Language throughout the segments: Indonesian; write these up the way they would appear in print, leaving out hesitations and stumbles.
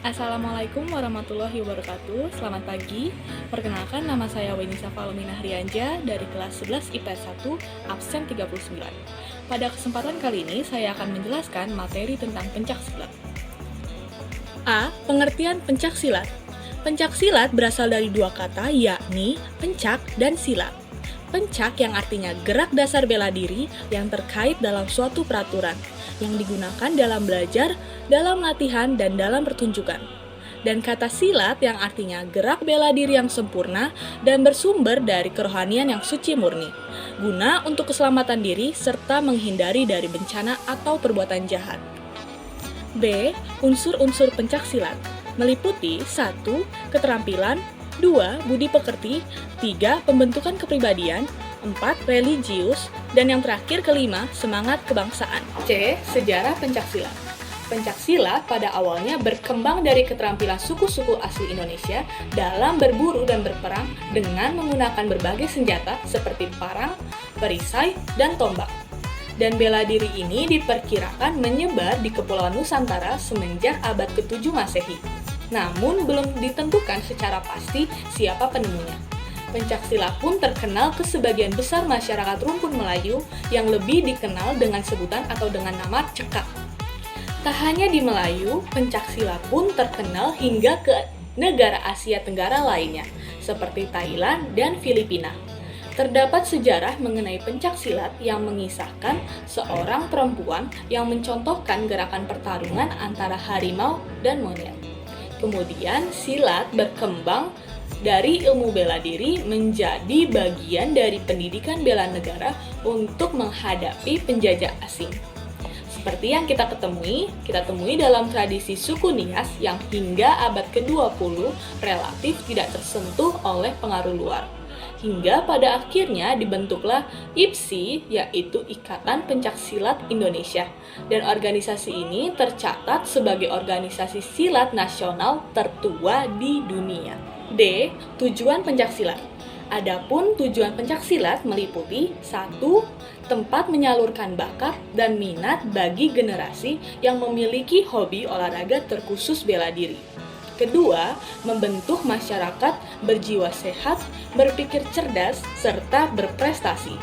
Assalamualaikum warahmatullahi wabarakatuh. Selamat pagi. Perkenalkan, nama saya Wenisa Falumina Hrianja dari kelas 11 IPS 1, absen 39. Pada kesempatan kali ini, saya akan menjelaskan materi tentang pencaksilat. A. Pengertian pencaksilat. Pencaksilat berasal dari dua kata, yakni pencak dan silat. Pencak yang artinya gerak dasar bela diri yang terkait dalam suatu peraturan, yang digunakan dalam belajar, dalam latihan, dan dalam pertunjukan. Dan kata silat yang artinya gerak bela diri yang sempurna dan bersumber dari kerohanian yang suci murni, guna untuk keselamatan diri serta menghindari dari bencana atau perbuatan jahat. B. Unsur-unsur pencaksilat meliputi 1. Keterampilan, 2. Budi pekerti, 3. Pembentukan kepribadian, 4. Religius, dan yang terakhir kelima, semangat kebangsaan. C. Sejarah pencaksilat. Pencaksilat pada awalnya berkembang dari keterampilan suku-suku asli Indonesia dalam berburu dan berperang dengan menggunakan berbagai senjata seperti parang, perisai, dan tombak. Dan bela diri ini diperkirakan menyebar di Kepulauan Nusantara semenjak abad ke-7 Masehi. Namun belum ditentukan secara pasti siapa penemunya. Pencaksilat pun terkenal ke sebagian besar masyarakat rumpun Melayu yang lebih dikenal dengan sebutan atau dengan nama cekak. Tak hanya di Melayu, pencaksilat pun terkenal hingga ke negara Asia Tenggara lainnya, seperti Thailand dan Filipina. Terdapat sejarah mengenai pencaksilat yang mengisahkan seorang perempuan yang mencontohkan gerakan pertarungan antara harimau dan monyet. Kemudian silat berkembang dari ilmu bela diri menjadi bagian dari pendidikan bela negara untuk menghadapi penjajah asing. Seperti yang kita temui dalam tradisi suku Nias yang hingga abad ke-20 relatif tidak tersentuh oleh pengaruh luar. Hingga pada akhirnya dibentuklah IPSI, yaitu Ikatan Pencaksilat Indonesia. Dan organisasi ini tercatat sebagai organisasi silat nasional tertua di dunia. D. Tujuan pencaksilat. Adapun tujuan pencaksilat meliputi 1. Tempat menyalurkan bakat dan minat bagi generasi yang memiliki hobi olahraga terkhusus bela diri. Kedua, membentuk masyarakat berjiwa sehat, berpikir cerdas, serta berprestasi.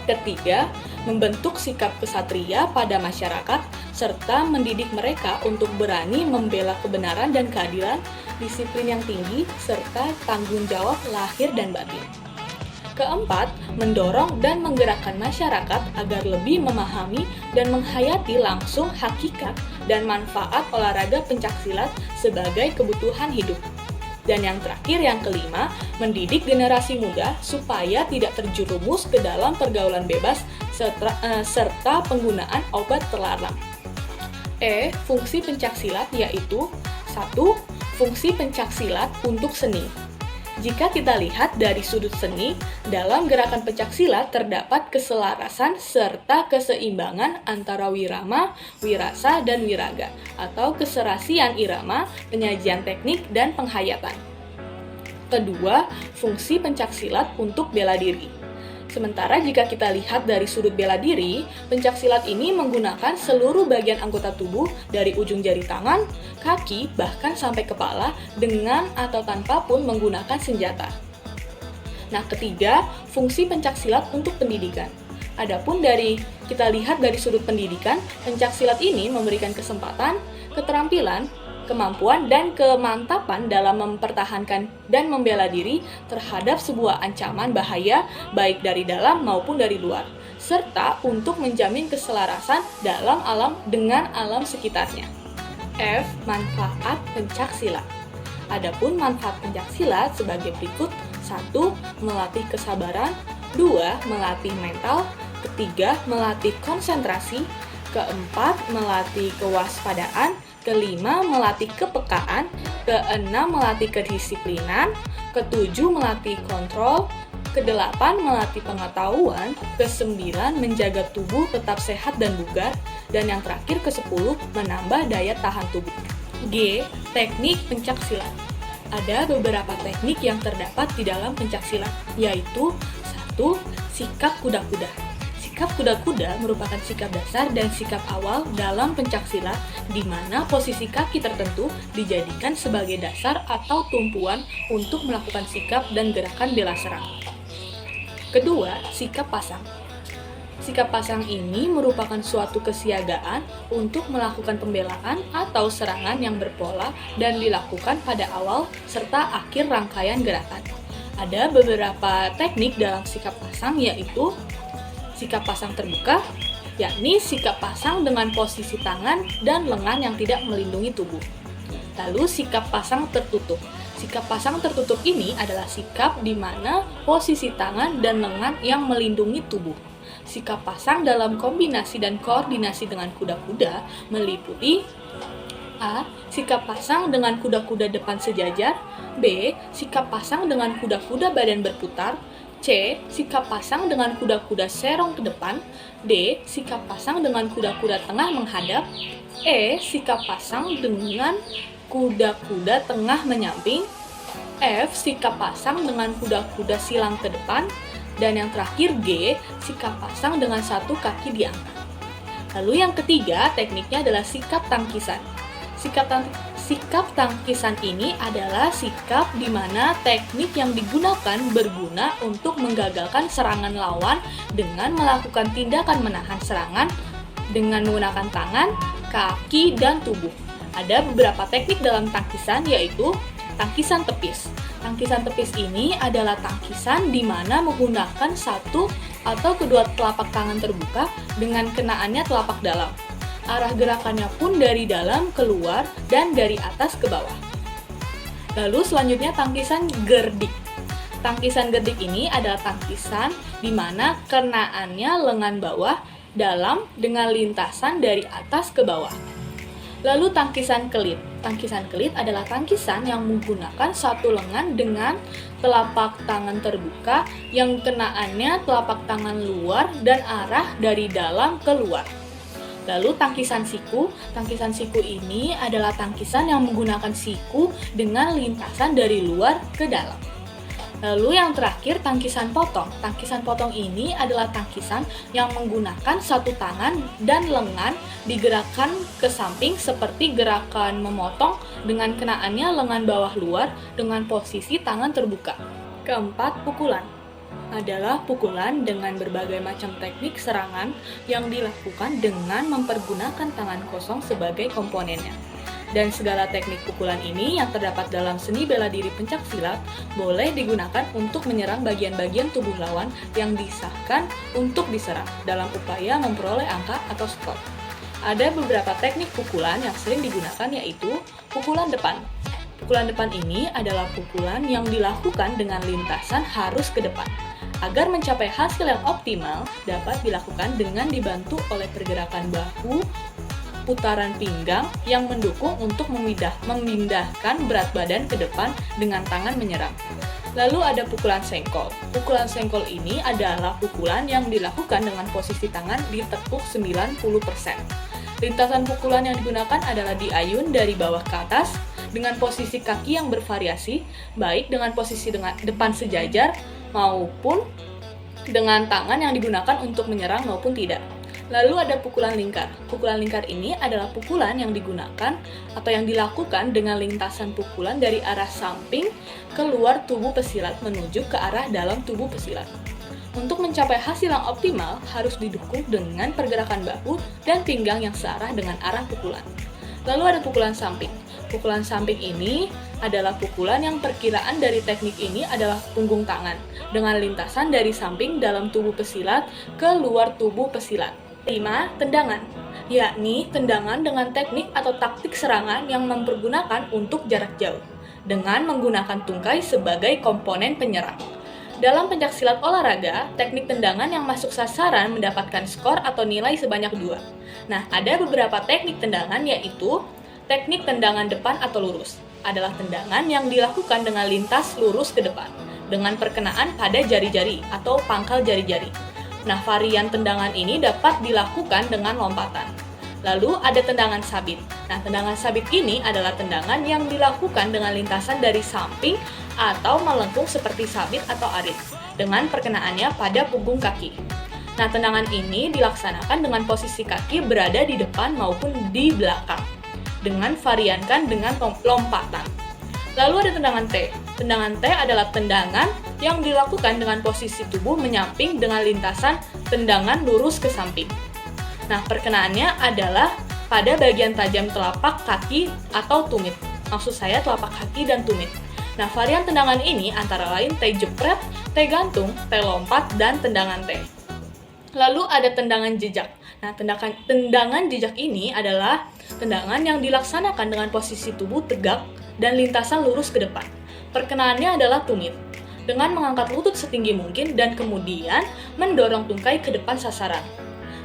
Ketiga, membentuk sikap kesatria pada masyarakat, serta mendidik mereka untuk berani membela kebenaran dan keadilan, disiplin yang tinggi, serta tanggung jawab lahir dan batin. Keempat, mendorong dan menggerakkan masyarakat agar lebih memahami dan menghayati langsung hakikat dan manfaat olahraga pencaksilat sebagai kebutuhan hidup. Dan yang terakhir, yang kelima, mendidik generasi muda supaya tidak terjerumus ke dalam pergaulan bebas serta penggunaan obat terlarang. E. Fungsi pencaksilat yaitu 1. Fungsi pencaksilat untuk seni. Jika kita lihat dari sudut seni, dalam gerakan pencaksilat terdapat keselarasan serta keseimbangan antara wirama, wirasa, dan wiraga, atau keserasian irama, penyajian teknik, dan penghayatan. Kedua, fungsi pencaksilat untuk bela diri. Sementara jika kita lihat dari sudut bela diri, pencaksilat ini menggunakan seluruh bagian anggota tubuh dari ujung jari tangan, kaki, bahkan sampai kepala dengan atau tanpa pun menggunakan senjata. Nah, ketiga, fungsi pencaksilat untuk pendidikan. Adapun kita lihat dari sudut pendidikan, pencaksilat ini memberikan kesempatan, keterampilan, kemampuan, dan kemantapan dalam mempertahankan dan membela diri terhadap sebuah ancaman bahaya baik dari dalam maupun dari luar, serta untuk menjamin keselarasan dalam alam dengan alam sekitarnya. F. Manfaat pencaksilat. Adapun manfaat pencaksilat sebagai berikut: 1. Melatih kesabaran, 2. Melatih mental, ketiga, melatih konsentrasi, keempat, melatih kewaspadaan, kelima, melatih kepekaan, keenam, melatih kedisiplinan, ketujuh, melatih kontrol, kedelapan, melatih pengetahuan, kesembilan, menjaga tubuh tetap sehat dan bugar, dan yang terakhir kesepuluh, menambah daya tahan tubuh. G. Teknik pencaksilat. Ada beberapa teknik yang terdapat di dalam pencaksilat, yaitu 1. Sikap kuda-kuda. sikap kuda-kuda merupakan sikap dasar dan sikap awal dalam pencaksilat di mana posisi kaki tertentu dijadikan sebagai dasar atau tumpuan untuk melakukan sikap dan gerakan bela serang. Kedua, sikap pasang. Sikap pasang ini merupakan suatu kesiagaan untuk melakukan pembelaan atau serangan yang berpola dan dilakukan pada awal serta akhir rangkaian gerakan. Ada beberapa teknik dalam sikap pasang, yaitu sikap pasang terbuka, yakni sikap pasang dengan posisi tangan dan lengan yang tidak melindungi tubuh. Lalu sikap pasang tertutup. Sikap pasang tertutup ini adalah sikap di mana posisi tangan dan lengan yang melindungi tubuh. Sikap pasang dalam kombinasi dan koordinasi dengan kuda-kuda meliputi A. Sikap pasang dengan kuda-kuda depan sejajar. B. Sikap pasang dengan kuda-kuda badan berputar. C. Sikap pasang dengan kuda-kuda serong ke depan. D. Sikap pasang dengan kuda-kuda tengah menghadap. E. Sikap pasang dengan kuda-kuda tengah menyamping. F. Sikap pasang dengan kuda-kuda silang ke depan. Dan yang terakhir G. Sikap pasang dengan satu kaki diangkat. Lalu yang ketiga, tekniknya adalah sikap tangkisan. Sikap tangkisan ini adalah sikap di mana teknik yang digunakan berguna untuk menggagalkan serangan lawan dengan melakukan tindakan menahan serangan dengan menggunakan tangan, kaki, dan tubuh. Ada beberapa teknik dalam tangkisan, yaitu tangkisan tepis. Tangkisan tepis ini adalah tangkisan di mana menggunakan satu atau kedua telapak tangan terbuka dengan kenaannya telapak dalam. Arah gerakannya pun dari dalam keluar dan dari atas ke bawah. Lalu selanjutnya tangkisan gerdik. Tangkisan gerdik ini adalah tangkisan di mana kenaannya lengan bawah dalam dengan lintasan dari atas ke bawah. Lalu tangkisan kelit. Tangkisan kelit adalah tangkisan yang menggunakan satu lengan dengan telapak tangan terbuka yang kenaannya telapak tangan luar dan arah dari dalam keluar. Lalu tangkisan siku. Tangkisan siku ini adalah tangkisan yang menggunakan siku dengan lintasan dari luar ke dalam. Lalu yang terakhir tangkisan potong. Tangkisan potong ini adalah tangkisan yang menggunakan satu tangan dan lengan digerakkan ke samping seperti gerakan memotong dengan kenaannya lengan bawah luar dengan posisi tangan terbuka. Keempat, pukulan. Adalah pukulan dengan berbagai macam teknik serangan yang dilakukan dengan mempergunakan tangan kosong sebagai komponennya. Dan segala teknik pukulan ini yang terdapat dalam seni bela diri pencaksilat boleh digunakan untuk menyerang bagian-bagian tubuh lawan yang disahkan untuk diserang dalam upaya memperoleh angka atau skor. Ada beberapa teknik pukulan yang sering digunakan, yaitu pukulan depan. Pukulan depan ini adalah pukulan yang dilakukan dengan lintasan harus ke depan. Agar mencapai hasil yang optimal, dapat dilakukan dengan dibantu oleh pergerakan bahu, putaran pinggang yang mendukung untuk memindahkan berat badan ke depan dengan tangan menyerang. Lalu ada pukulan sengkol. Pukulan sengkol ini adalah pukulan yang dilakukan dengan posisi tangan ditekuk 90%. Lintasan pukulan yang digunakan adalah diayun dari bawah ke atas dengan posisi kaki yang bervariasi, baik dengan posisi depan sejajar maupun dengan tangan yang digunakan untuk menyerang maupun tidak. Lalu ada pukulan lingkar. Pukulan lingkar ini adalah pukulan yang digunakan atau yang dilakukan dengan lintasan pukulan dari arah samping keluar tubuh pesilat menuju ke arah dalam tubuh pesilat. Untuk mencapai hasil yang optimal, harus didukung dengan pergerakan bahu dan pinggang yang searah dengan arah pukulan. Lalu ada pukulan samping. Pukulan samping ini adalah pukulan yang perkiraan dari teknik ini adalah punggung tangan dengan lintasan dari samping dalam tubuh pesilat ke luar tubuh pesilat. 5. Tendangan, yakni tendangan dengan teknik atau taktik serangan yang mempergunakan untuk jarak jauh dengan menggunakan tungkai sebagai komponen penyerang. Dalam pencaksilat olahraga, teknik tendangan yang masuk sasaran mendapatkan skor atau nilai sebanyak 2. Nah, ada beberapa teknik tendangan, yaitu teknik tendangan depan atau lurus. Adalah tendangan yang dilakukan dengan lintas lurus ke depan, dengan perkenaan pada jari-jari atau pangkal jari-jari. Nah, varian tendangan ini dapat dilakukan dengan lompatan. Lalu ada tendangan sabit. Nah, tendangan sabit ini adalah tendangan yang dilakukan dengan lintasan dari samping atau melengkung seperti sabit atau arit, dengan perkenaannya pada punggung kaki. Nah, tendangan ini dilaksanakan dengan posisi kaki berada di depan maupun di belakang, dengan variankan dengan lompatan. Lalu ada tendangan T. Tendangan T adalah tendangan yang dilakukan dengan posisi tubuh menyamping dengan lintasan tendangan lurus ke samping. Nah, perkenaannya adalah pada bagian tajam telapak kaki atau tumit. Maksud saya telapak kaki dan tumit. Nah, varian tendangan ini antara lain T jepret, T gantung, T lompat, dan tendangan T. Lalu ada tendangan jejak. Nah, tendangan jejak ini adalah tendangan yang dilaksanakan dengan posisi tubuh tegak dan lintasan lurus ke depan. Perkenaannya adalah tumit, dengan mengangkat lutut setinggi mungkin dan kemudian mendorong tungkai ke depan sasaran.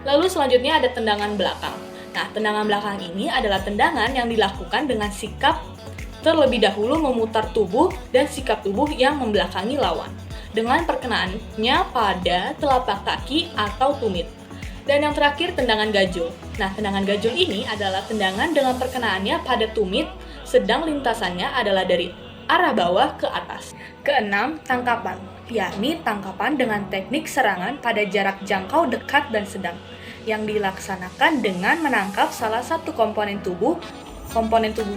Lalu selanjutnya ada tendangan belakang. Nah, tendangan belakang ini adalah tendangan yang dilakukan dengan sikap terlebih dahulu memutar tubuh dan sikap tubuh yang membelakangi lawan, dengan perkenaannya pada telapak kaki atau tumit. Dan yang terakhir, tendangan gajul. Nah, tendangan gajul ini adalah tendangan dengan perkenaannya pada tumit, sedang lintasannya adalah dari arah bawah ke atas. Keenam, tangkapan, yakni tangkapan dengan teknik serangan pada jarak jangkau dekat dan sedang, yang dilaksanakan dengan menangkap salah satu komponen tubuh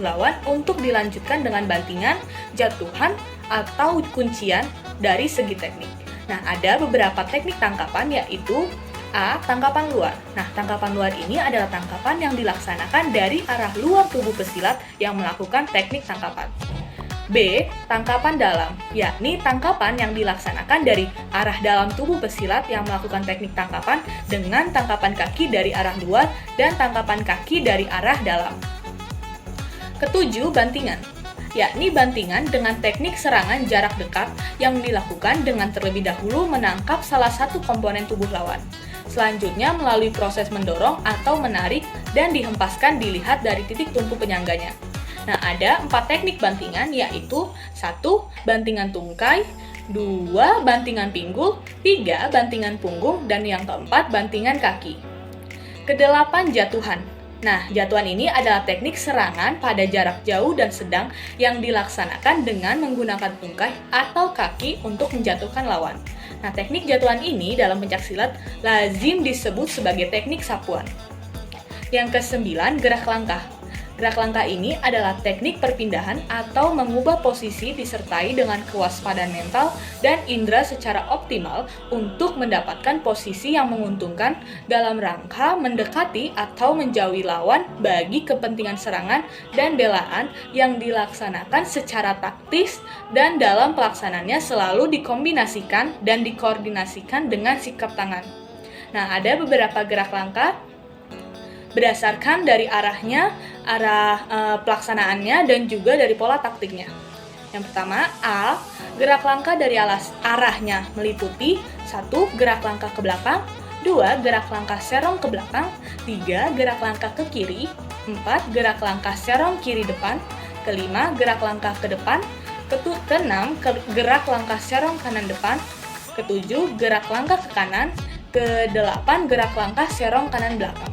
lawan untuk dilanjutkan dengan bantingan, jatuhan, atau kuncian dari segi teknik. Nah, ada beberapa teknik tangkapan yaitu A. Tangkapan luar. Nah, tangkapan luar ini adalah tangkapan yang dilaksanakan dari arah luar tubuh pesilat yang melakukan teknik tangkapan. B. Tangkapan dalam, yakni tangkapan yang dilaksanakan dari arah dalam tubuh pesilat yang melakukan teknik tangkapan dengan tangkapan kaki dari arah luar dan tangkapan kaki dari arah dalam. Ketujuh, bantingan, yakni bantingan dengan teknik serangan jarak dekat yang dilakukan dengan terlebih dahulu menangkap salah satu komponen tubuh lawan. Selanjutnya melalui proses mendorong atau menarik dan dihempaskan dilihat dari titik tumpu penyangganya. Nah, ada 4 teknik bantingan yaitu 1. Bantingan tungkai, 2. Bantingan pinggul, 3. Bantingan punggung, dan yang keempat, bantingan kaki. Kedelapan, jatuhan. Nah, jatuhan ini adalah teknik serangan pada jarak jauh dan sedang yang dilaksanakan dengan menggunakan tungkai atau kaki untuk menjatuhkan lawan. Nah, teknik jatuhan ini dalam pencaksilat lazim disebut sebagai teknik sapuan. Yang kesembilan, gerak langkah. Gerak langkah ini adalah teknik perpindahan atau mengubah posisi disertai dengan kewaspadaan mental dan indera secara optimal untuk mendapatkan posisi yang menguntungkan dalam rangka mendekati atau menjauhi lawan bagi kepentingan serangan dan belaan yang dilaksanakan secara taktis dan dalam pelaksanaannya selalu dikombinasikan dan dikoordinasikan dengan sikap tangan. Nah, ada beberapa gerak langkah berdasarkan dari arahnya, pelaksanaannya, dan juga dari pola taktiknya. Yang pertama, A. Gerak langkah dari arahnya meliputi 1. Gerak langkah ke belakang, 2. Gerak langkah serong ke belakang, 3. Gerak langkah ke kiri, 4. Gerak langkah serong kiri depan, kelima, gerak langkah ke depan, keenam, gerak langkah serong kanan depan, ketujuh, gerak langkah ke kanan, kedelapan, gerak langkah serong kanan belakang.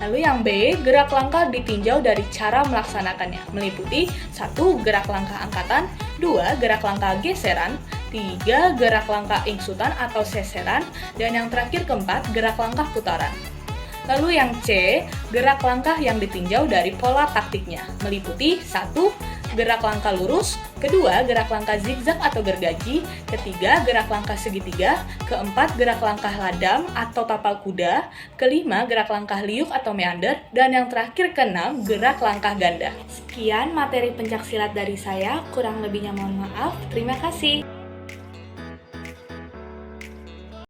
Lalu yang B, gerak langkah ditinjau dari cara melaksanakannya, meliputi 1. Gerak langkah angkatan, 2. Gerak langkah geseran, 3. Gerak langkah ingsutan atau seseran, dan yang terakhir keempat, gerak langkah putaran. Lalu yang C, gerak langkah yang ditinjau dari pola taktiknya, meliputi 1. Gerak langkah lurus, kedua, gerak langkah zigzag atau gergaji, ketiga, gerak langkah segitiga, keempat, gerak langkah ladam atau tapal kuda, kelima, gerak langkah liuk atau meander, dan yang terakhir keenam, gerak langkah ganda. Sekian materi pencaksilat dari saya, kurang lebihnya mohon maaf, terima kasih.